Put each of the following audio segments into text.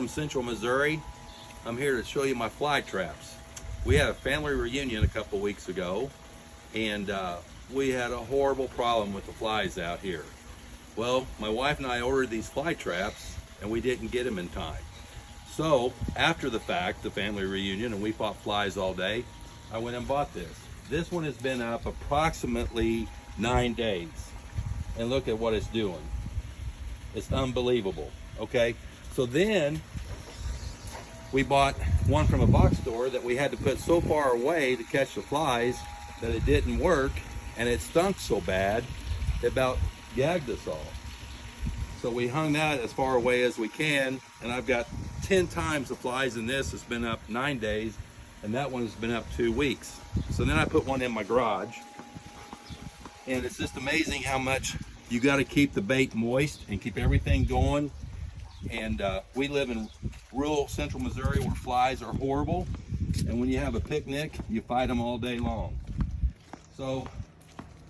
From Central Missouri. I'm here to show you my fly traps. We had a family reunion a couple weeks ago, and we had a horrible problem with the flies out here. Well, my wife and I ordered these fly traps, and we didn't get them in time. So after the fact, the family reunion, and we fought flies all day, I went and bought this. This one has been up approximately 9 days, and look at what it's doing. It's unbelievable. Okay, so then we bought one from a box store that we had to put so far away to catch the flies that it didn't work, and it stunk so bad it about gagged us all. So we hung that as far away as we can, and I've got 10 times the flies in this. It's been up 9 days, and that one's been up 2 weeks. So then I put one in my garage, and it's just amazing how much you got to keep the bait moist and keep everything going. And we live in rural central Missouri where flies are horrible, and when you have a picnic, you fight them all day long. So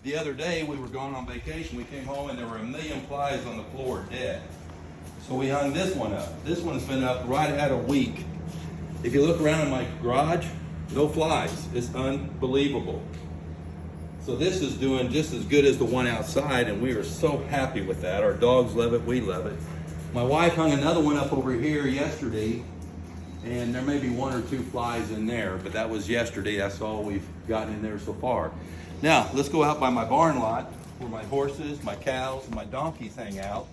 the other day we were going on vacation, we came home and there were 1 million flies on the floor dead. So we hung this one up. This one's been up right at a week. If you look around in my garage, no flies. It's unbelievable. So this is doing just as good as the one outside, and we are so happy with that. Our dogs love it, we love it. My wife hung another one up over here yesterday, and there may be 1 or 2 flies in there, but that was yesterday. That's all we've gotten in there so far. Now, let's go out by my barn lot where my horses, my cows, and my donkeys hang out.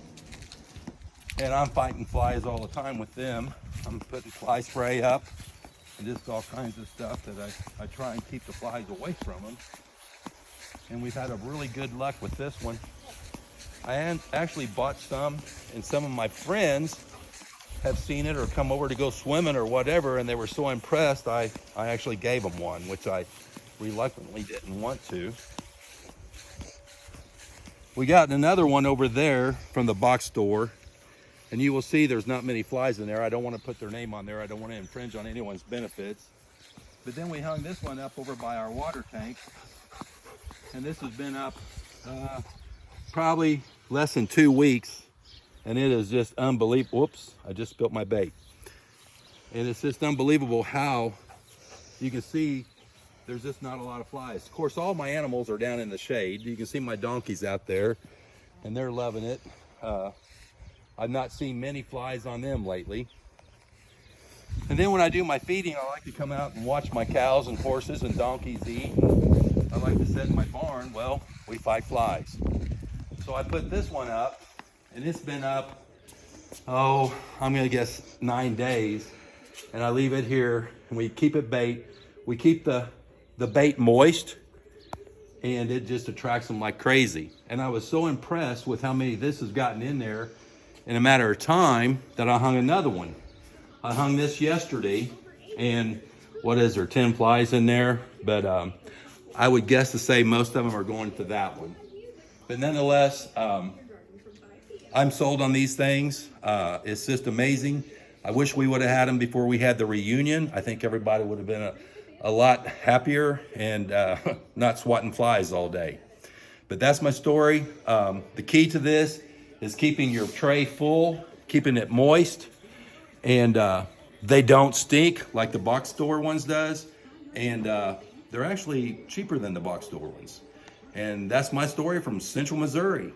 And I'm fighting flies all the time with them. I'm putting fly spray up and just all kinds of stuff that I try and keep the flies away from them. And we've had a really good luck with this one. I actually bought some, and some of my friends have seen it or come over to go swimming or whatever, and they were so impressed, I actually gave them one, which I reluctantly didn't want to. We got another one over there from the box store, and you will see there's not many flies in there. I don't want to put their name on there. I don't want to infringe on anyone's benefits. But then we hung this one up over by our water tank, and this has been up probably less than 2 weeks, and it is just unbelievable. Whoops, I just spilled my bait. And it's just unbelievable how you can see there's just not a lot of flies. Of course, all my animals are down in the shade. You can see my donkeys out there, and they're loving it. I've not seen many flies on them lately. And then when I do my feeding, I like to come out and watch my cows and horses and donkeys eat. I like to sit in my barn. Well, we fight flies. So I put this one up, and it's been up, I'm gonna guess 9 days. And I leave it here, and we keep it bait. We keep the bait moist, and it just attracts them like crazy. And I was so impressed with how many this has gotten in there in a matter of time that I hung another one. I hung this yesterday, and what is there, 10 flies in there? But I would guess to say most of them are going to that one. But nonetheless, I'm sold on these things. It's just amazing. I wish we would have had them before we had the reunion. I think everybody would have been a lot happier and not swatting flies all day. But that's my story. The key to this is keeping your tray full, keeping it moist, and they don't stink like the box store ones does. And they're actually cheaper than the box store ones. And that's my story from Central Missouri.